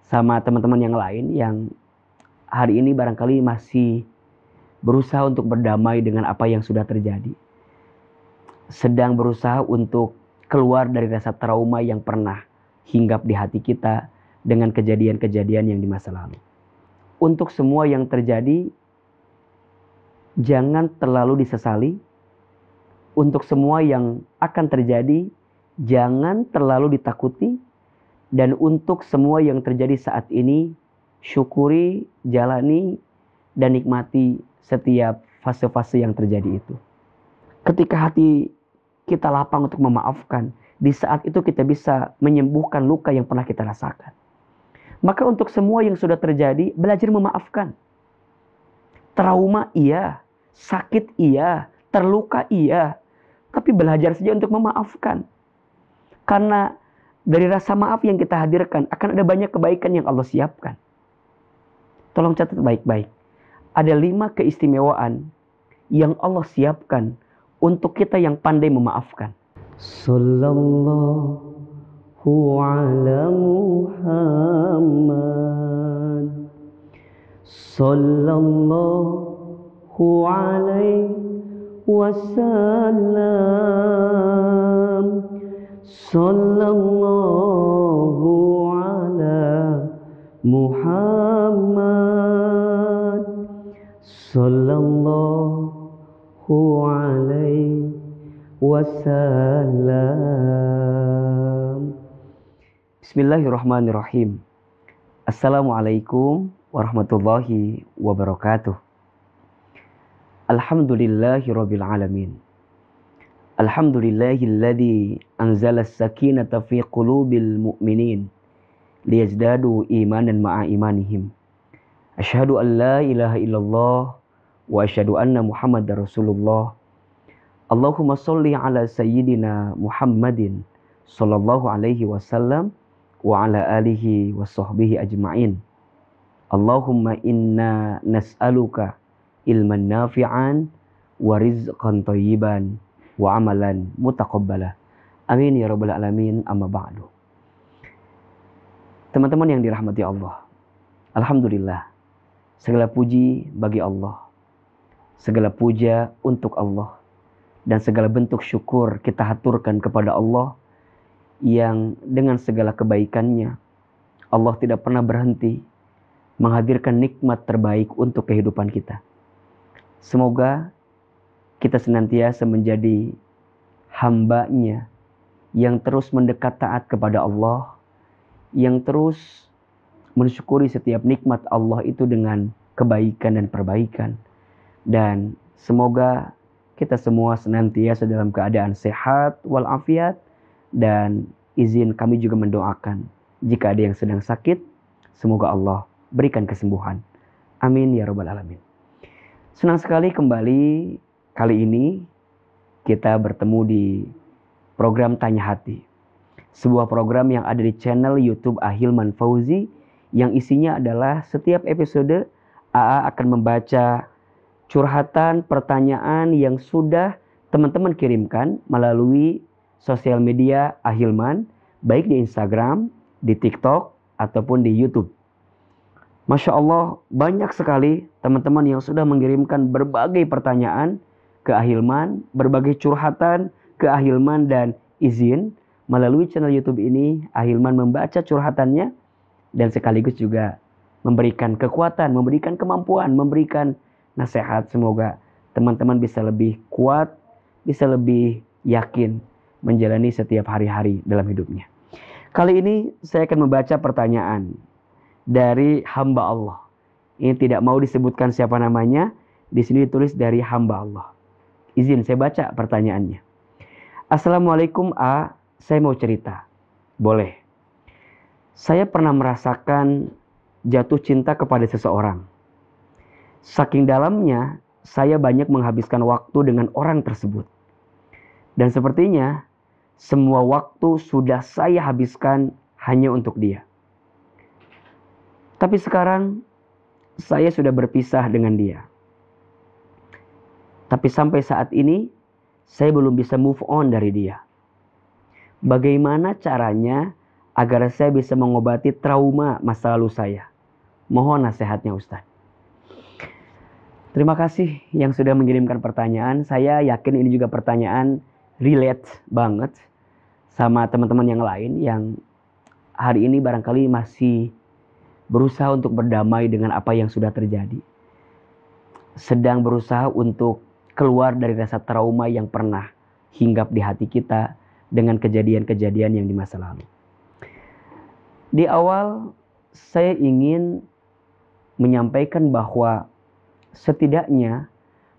sama teman-teman yang lain yang hari ini barangkali masih berusaha untuk berdamai dengan apa yang sudah terjadi. Sedang berusaha untuk keluar dari rasa trauma yang pernah hinggap di hati kita dengan kejadian-kejadian yang di masa lalu. Untuk semua yang terjadi, jangan terlalu disesali. Untuk semua yang akan terjadi, jangan terlalu ditakuti. Dan untuk semua yang terjadi saat ini, syukuri, jalani, dan nikmati setiap fase-fase yang terjadi itu. Ketika hati kita lapang untuk memaafkan, di saat itu kita bisa menyembuhkan luka yang pernah kita rasakan. Maka untuk semua yang sudah terjadi, belajar memaafkan. Trauma iya, sakit iya, terluka iya, tapi belajar saja untuk memaafkan. Karena dari rasa maaf yang kita hadirkan, akan ada banyak kebaikan yang Allah siapkan. Tolong catat baik-baik. Ada 5 keistimewaan yang Allah siapkan untuk kita yang pandai memaafkan. Sallallahu ala Muhammad. Sallallahu alaihi wasallam. Sallallahu ala Muhammad. Sallallahu alaihi wasallam. Bismillahirrahmanirrahim. Assalamualaikum warahmatullahi wabarakatuh. Alhamdulillahirabbil alamin. Alhamdulillahilladzi anzala as-sakinata fi qulubil mu'minin liyazdadu imanan ma'a imanihim. Asyhadu an la ilaha illallah wa asyhadu anna Muhammadar Rasulullah. Allahumma sholli ala sayyidina Muhammadin sallallahu alaihi wasallam wa ala alihi wa sahbihi ajma'in. Allahumma inna nas'aluka ilman nafi'an wa rizqan thayyiban wa amalan mutaqabbala. Amin ya rabbal alamin, amma ba'du. Teman-teman yang dirahmati Allah, alhamdulillah, segala puji bagi Allah, segala puja untuk Allah, dan segala bentuk syukur kita haturkan kepada Allah yang dengan segala kebaikannya Allah tidak pernah berhenti menghadirkan nikmat terbaik untuk kehidupan kita. Semoga kita senantiasa menjadi hamba-Nya yang terus mendekat taat kepada Allah, yang terus mensyukuri setiap nikmat Allah itu dengan kebaikan dan perbaikan. Dan semoga kita semua senantiasa dalam keadaan sehat walafiat, dan izin kami juga mendoakan jika ada yang sedang sakit, semoga Allah berikan kesembuhan. Amin ya rabbal alamin. Senang sekali kembali kali ini kita bertemu di program Tanya Hati. Sebuah program yang ada di channel YouTube Ahilman Fauzi, yang isinya adalah setiap episode AA akan membaca curhatan, pertanyaan yang sudah teman-teman kirimkan melalui sosial media Ahilman, baik di Instagram, di TikTok, ataupun di YouTube. Masya Allah, banyak sekali teman-teman yang sudah mengirimkan berbagai pertanyaan ke Ahilman, berbagai curhatan ke Ahilman, dan izin melalui channel YouTube ini Ahilman membaca curhatannya dan sekaligus juga memberikan kekuatan, memberikan kemampuan, memberikan nasihat. Semoga teman-teman bisa lebih kuat, bisa lebih yakin menjalani setiap hari-hari dalam hidupnya. Kali ini saya akan membaca pertanyaan dari hamba Allah. Ini tidak mau disebutkan siapa namanya. Di sini ditulis dari hamba Allah. Izin saya baca pertanyaannya. Assalamualaikum A, saya mau cerita. Boleh. Saya pernah merasakan jatuh cinta kepada seseorang. Saking dalamnya, saya banyak menghabiskan waktu dengan orang tersebut. Dan sepertinya, semua waktu sudah saya habiskan hanya untuk dia. Tapi sekarang, saya sudah berpisah dengan dia. Tapi sampai saat ini, saya belum bisa move on dari dia. Bagaimana caranya agar saya bisa mengobati trauma masa lalu saya. Mohon nasihatnya Ustaz. Terima kasih yang sudah mengirimkan pertanyaan. Saya yakin ini juga pertanyaan relate banget sama teman-teman yang lain yang hari ini barangkali masih berusaha untuk berdamai dengan apa yang sudah terjadi. Sedang berusaha untuk keluar dari rasa trauma yang pernah hinggap di hati kita dengan kejadian-kejadian yang di masa lalu. Di awal saya ingin menyampaikan bahwa setidaknya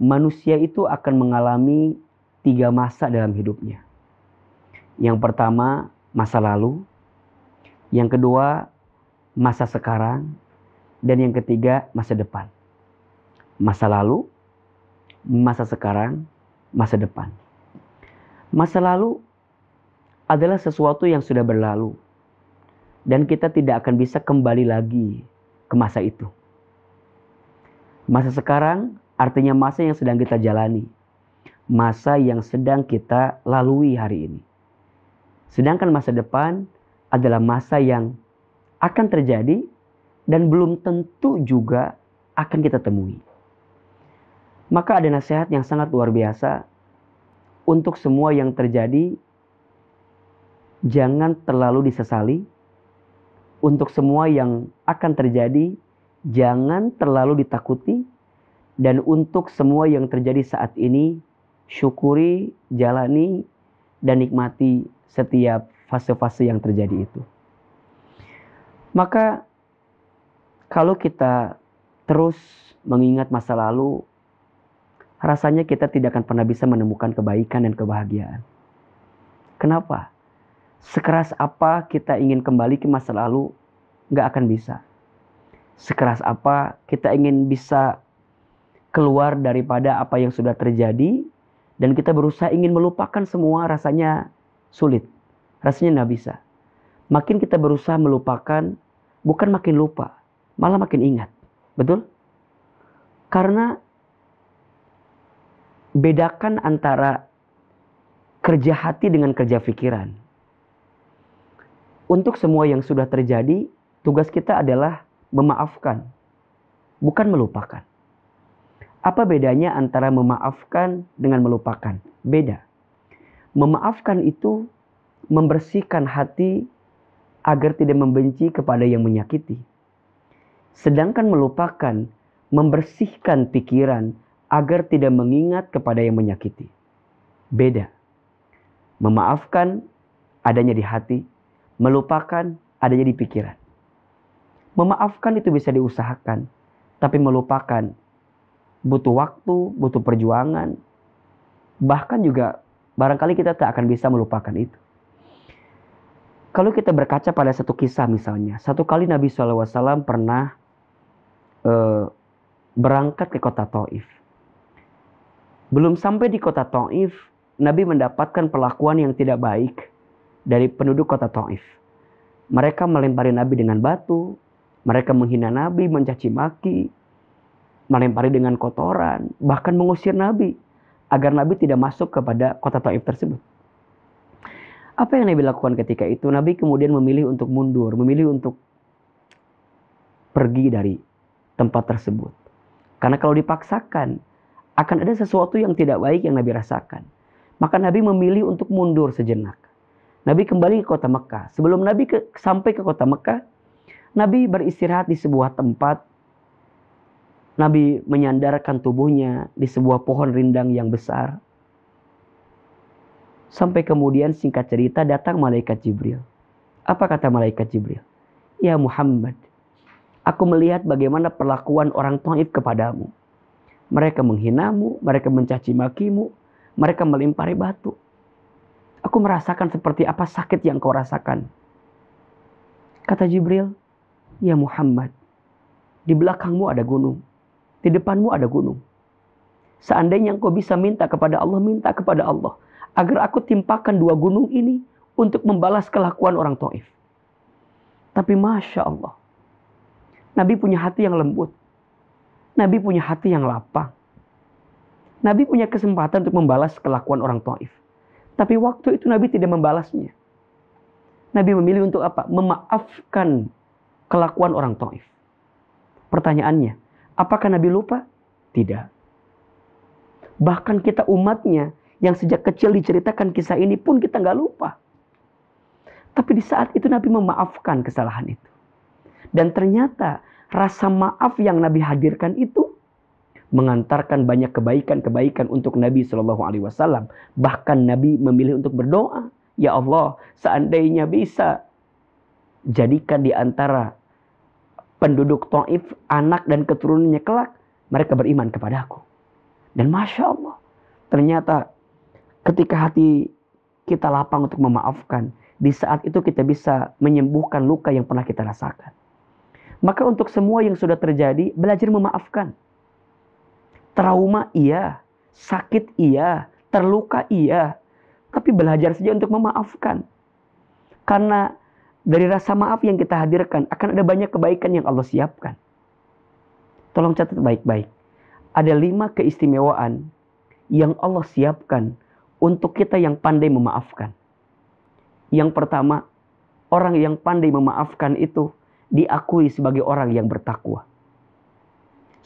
manusia itu akan mengalami 3 masa dalam hidupnya. Yang pertama, masa lalu. Yang kedua, masa sekarang. Dan yang ketiga, masa depan. Masa lalu, masa sekarang, masa depan. Masa lalu adalah sesuatu yang sudah berlalu. Dan kita tidak akan bisa kembali lagi ke masa itu. Masa sekarang artinya masa yang sedang kita jalani. Masa yang sedang kita lalui hari ini. Sedangkan masa depan adalah masa yang akan terjadi dan belum tentu juga akan kita temui. Maka ada nasihat yang sangat luar biasa untuk semua yang terjadi. Jangan terlalu disesali. Untuk semua yang akan terjadi, jangan terlalu ditakuti. Dan untuk semua yang terjadi saat ini, syukuri, jalani, dan nikmati setiap fase-fase yang terjadi itu. Maka kalau kita terus mengingat masa lalu, rasanya kita tidak akan pernah bisa menemukan kebaikan dan kebahagiaan. Kenapa? Sekeras apa kita ingin kembali ke masa lalu, gak akan bisa. Sekeras apa kita ingin bisa keluar daripada apa yang sudah terjadi, dan kita berusaha ingin melupakan semua, rasanya sulit. Rasanya gak bisa. Makin kita berusaha melupakan, bukan makin lupa, malah makin ingat. Betul? Karena bedakan antara kerja hati dengan kerja pikiran. Untuk semua yang sudah terjadi, tugas kita adalah memaafkan, bukan melupakan. Apa bedanya antara memaafkan dengan melupakan? Beda. Memaafkan itu membersihkan hati agar tidak membenci kepada yang menyakiti. Sedangkan melupakan membersihkan pikiran agar tidak mengingat kepada yang menyakiti. Beda. Memaafkan adanya di hati, melupakan adanya di pikiran. Memaafkan itu bisa diusahakan, tapi melupakan butuh waktu, butuh perjuangan. Bahkan juga barangkali kita tak akan bisa melupakan itu. Kalau kita berkaca pada satu kisah misalnya, satu kali Nabi SAW pernah berangkat ke kota Taif. Belum sampai di kota Taif, Nabi mendapatkan perlakuan yang tidak baik dari penduduk kota Taif. Mereka melempari Nabi dengan batu, mereka menghina Nabi, mencaci maki, melempari dengan kotoran, bahkan mengusir Nabi agar Nabi tidak masuk kepada kota Taif tersebut. Apa yang Nabi lakukan ketika itu? Nabi kemudian memilih untuk mundur, memilih untuk pergi dari tempat tersebut. Karena kalau dipaksakan, akan ada sesuatu yang tidak baik yang Nabi rasakan. Maka Nabi memilih untuk mundur sejenak. Nabi kembali ke kota Mekah. Sebelum Nabi sampai ke kota Mekah, Nabi beristirahat di sebuah tempat. Nabi menyandarkan tubuhnya di sebuah pohon rindang yang besar. Sampai kemudian singkat cerita datang malaikat Jibril. Apa kata malaikat Jibril? Ya Muhammad, aku melihat bagaimana perlakuan orang Taif kepadamu. Mereka menghinamu, mereka mencaci makimu, mereka melempari batu. Aku merasakan seperti apa sakit yang kau rasakan. Kata Jibril, ya Muhammad, di belakangmu ada gunung, di depanmu ada gunung. Seandainya engkau bisa minta kepada Allah, minta kepada Allah, agar aku timpakan 2 gunung ini untuk membalas kelakuan orang Taif. Tapi Masya Allah, Nabi punya hati yang lembut. Nabi punya hati yang lapang. Nabi punya kesempatan untuk membalas kelakuan orang Taif. Tapi waktu itu Nabi tidak membalasnya. Nabi memilih untuk apa? Memaafkan kelakuan orang Taif. Pertanyaannya, apakah Nabi lupa? Tidak. Bahkan kita umatnya yang sejak kecil diceritakan kisah ini pun kita nggak lupa. Tapi di saat itu Nabi memaafkan kesalahan itu. Dan ternyata rasa maaf yang Nabi hadirkan itu mengantarkan banyak kebaikan-kebaikan untuk Nabi SAW. Bahkan Nabi memilih untuk berdoa, ya Allah, seandainya bisa jadikan di antara penduduk Taif, anak dan keturunannya kelak, mereka beriman kepadaku. Dan Masya Allah, ternyata ketika hati kita lapang untuk memaafkan, di saat itu kita bisa menyembuhkan luka yang pernah kita rasakan. Maka untuk semua yang sudah terjadi, belajar memaafkan. Trauma iya, sakit iya, terluka iya, tapi belajar saja untuk memaafkan. Karena dari rasa maaf yang kita hadirkan, akan ada banyak kebaikan yang Allah siapkan. Tolong catat baik-baik. Ada 5 keistimewaan yang Allah siapkan untuk kita yang pandai memaafkan. Yang pertama, orang yang pandai memaafkan itu diakui sebagai orang yang bertakwa.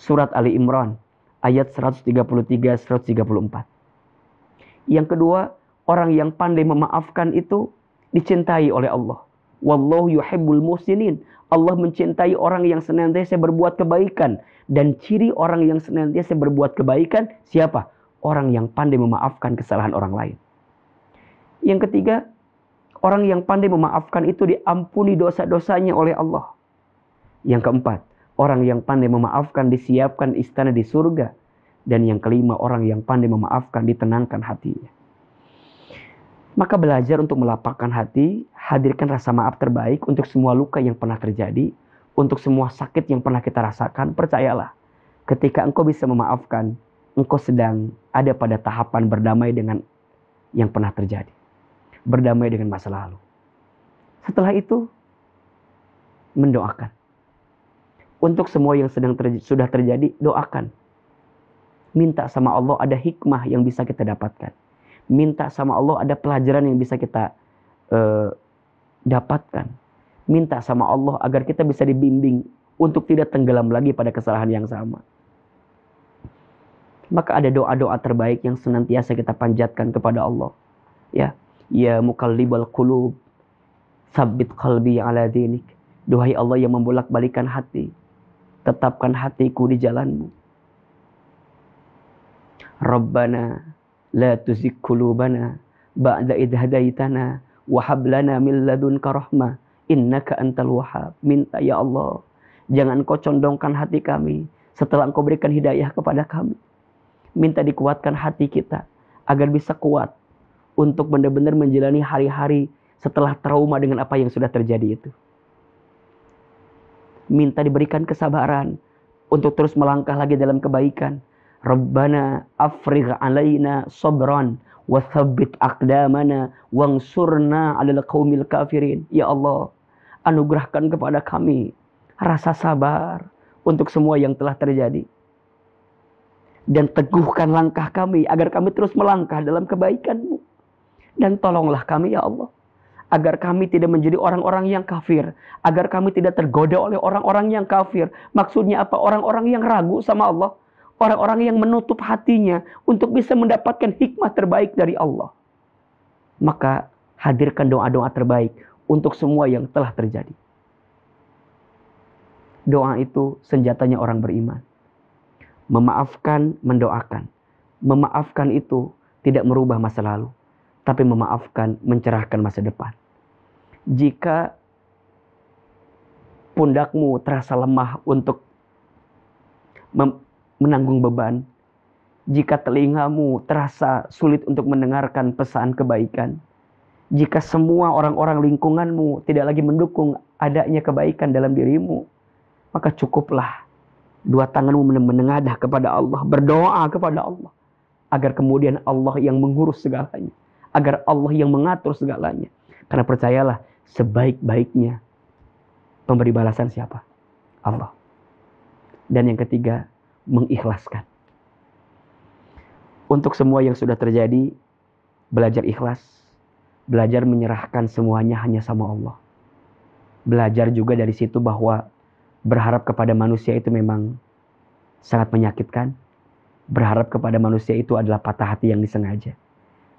Surat Ali Imran ayat 133-134. Yang kedua, orang yang pandai memaafkan itu dicintai oleh Allah. Wallahu yuhibbul muhsinin. Allah mencintai orang yang senantiasa berbuat kebaikan. Dan ciri orang yang senantiasa berbuat kebaikan, siapa? Orang yang pandai memaafkan kesalahan orang lain. Yang ketiga, orang yang pandai memaafkan itu diampuni dosa-dosanya oleh Allah. Yang keempat, orang yang pandai memaafkan disiapkan istana di surga. Dan yang kelima, orang yang pandai memaafkan ditenangkan hatinya. Maka belajar untuk melapangkan hati, hadirkan rasa maaf terbaik untuk semua luka yang pernah terjadi, untuk semua sakit yang pernah kita rasakan. Percayalah, ketika engkau bisa memaafkan, engkau sedang ada pada tahapan berdamai dengan yang pernah terjadi. Berdamai dengan masa lalu. Setelah itu, mendoakan. Untuk semua yang sudah terjadi, doakan. Minta sama Allah ada hikmah yang bisa kita dapatkan. Minta sama Allah ada pelajaran yang bisa kita dapatkan. Minta sama Allah agar kita bisa dibimbing untuk tidak tenggelam lagi pada kesalahan yang sama. Maka ada doa-doa terbaik yang senantiasa kita panjatkan kepada Allah. Ya muqallibal qulub, tsabbit qalbi ala dinik. Duhai Allah yang membolak-balikan hati, tetapkan hatiku di jalanmu. Rabbana la tuzigh qulubana ba'da idh hadaitana wa hab lana min ladunka rahmah innaka antal wahhab. Minta ya Allah, jangan kau condongkan hati kami setelah engkau berikan hidayah kepada kami. Minta dikuatkan hati kita agar bisa kuat untuk benar-benar menjalani hari-hari setelah trauma dengan apa yang sudah terjadi itu. Minta diberikan kesabaran untuk terus melangkah lagi dalam kebaikan. Rabbana afrigh alaina sabran wa tsabbit aqdamana wansurna 'alal qaumil kafirin. Ya Allah, anugerahkan kepada kami rasa sabar untuk semua yang telah terjadi. Dan teguhkan langkah kami agar kami terus melangkah dalam kebaikan-Mu. Dan tolonglah kami ya Allah, agar kami tidak menjadi orang-orang yang kafir, agar kami tidak tergoda oleh orang-orang yang kafir. Maksudnya apa? Orang-orang yang ragu sama Allah, orang-orang yang menutup hatinya untuk bisa mendapatkan hikmah terbaik dari Allah. Maka hadirkan doa-doa terbaik untuk semua yang telah terjadi. Doa itu senjatanya orang beriman. Memaafkan, mendoakan. Memaafkan itu tidak merubah masa lalu, tapi memaafkan mencerahkan masa depan. Jika pundakmu terasa lemah untuk menanggung beban, jika telingamu terasa sulit untuk mendengarkan pesan kebaikan, jika semua orang-orang lingkunganmu tidak lagi mendukung adanya kebaikan dalam dirimu, maka cukuplah dua tanganmu menengadah kepada Allah, berdoa kepada Allah, agar kemudian Allah yang mengurus segalanya, agar Allah yang mengatur segalanya. Karena percayalah, sebaik-baiknya pemberi balasan siapa? Allah. Dan yang ketiga, mengikhlaskan. Untuk semua yang sudah terjadi, belajar ikhlas. Belajar menyerahkan semuanya hanya sama Allah. Belajar juga dari situ bahwa berharap kepada manusia itu memang sangat menyakitkan. Berharap kepada manusia itu adalah patah hati yang disengaja.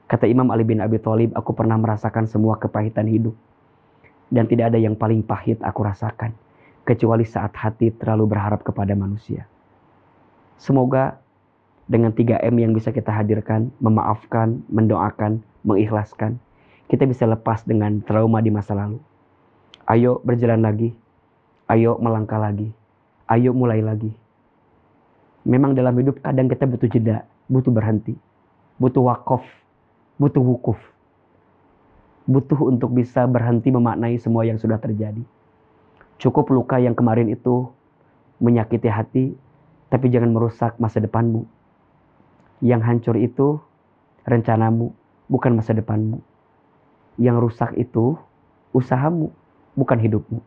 Kata Imam Ali bin Abi Thalib, aku pernah merasakan semua kepahitan hidup. Dan tidak ada yang paling pahit aku rasakan, kecuali saat hati terlalu berharap kepada manusia. Semoga dengan 3M yang bisa kita hadirkan, memaafkan, mendoakan, mengikhlaskan, kita bisa lepas dengan trauma di masa lalu. Ayo berjalan lagi, ayo melangkah lagi, ayo mulai lagi. Memang dalam hidup kadang kita butuh jeda, butuh berhenti, butuh wakaf, butuh wukuf. Butuh untuk bisa berhenti memaknai semua yang sudah terjadi. Cukup luka yang kemarin itu menyakiti hati, tapi jangan merusak masa depanmu. Yang hancur itu rencanamu, bukan masa depanmu. Yang rusak itu usahamu, bukan hidupmu.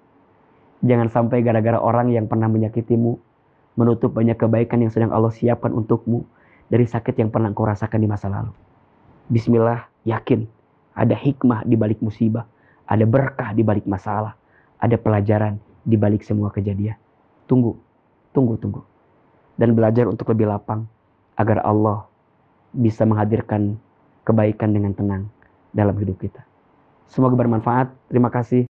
Jangan sampai gara-gara orang yang pernah menyakitimu, menutup banyak kebaikan yang sedang Allah siapkan untukmu dari sakit yang pernah kau rasakan di masa lalu. Bismillah, yakin ada hikmah di balik musibah, ada berkah di balik masalah, ada pelajaran di balik semua kejadian. Tunggu. Dan belajar untuk lebih lapang agar Allah bisa menghadirkan kebaikan dengan tenang dalam hidup kita. Semoga bermanfaat. Terima kasih.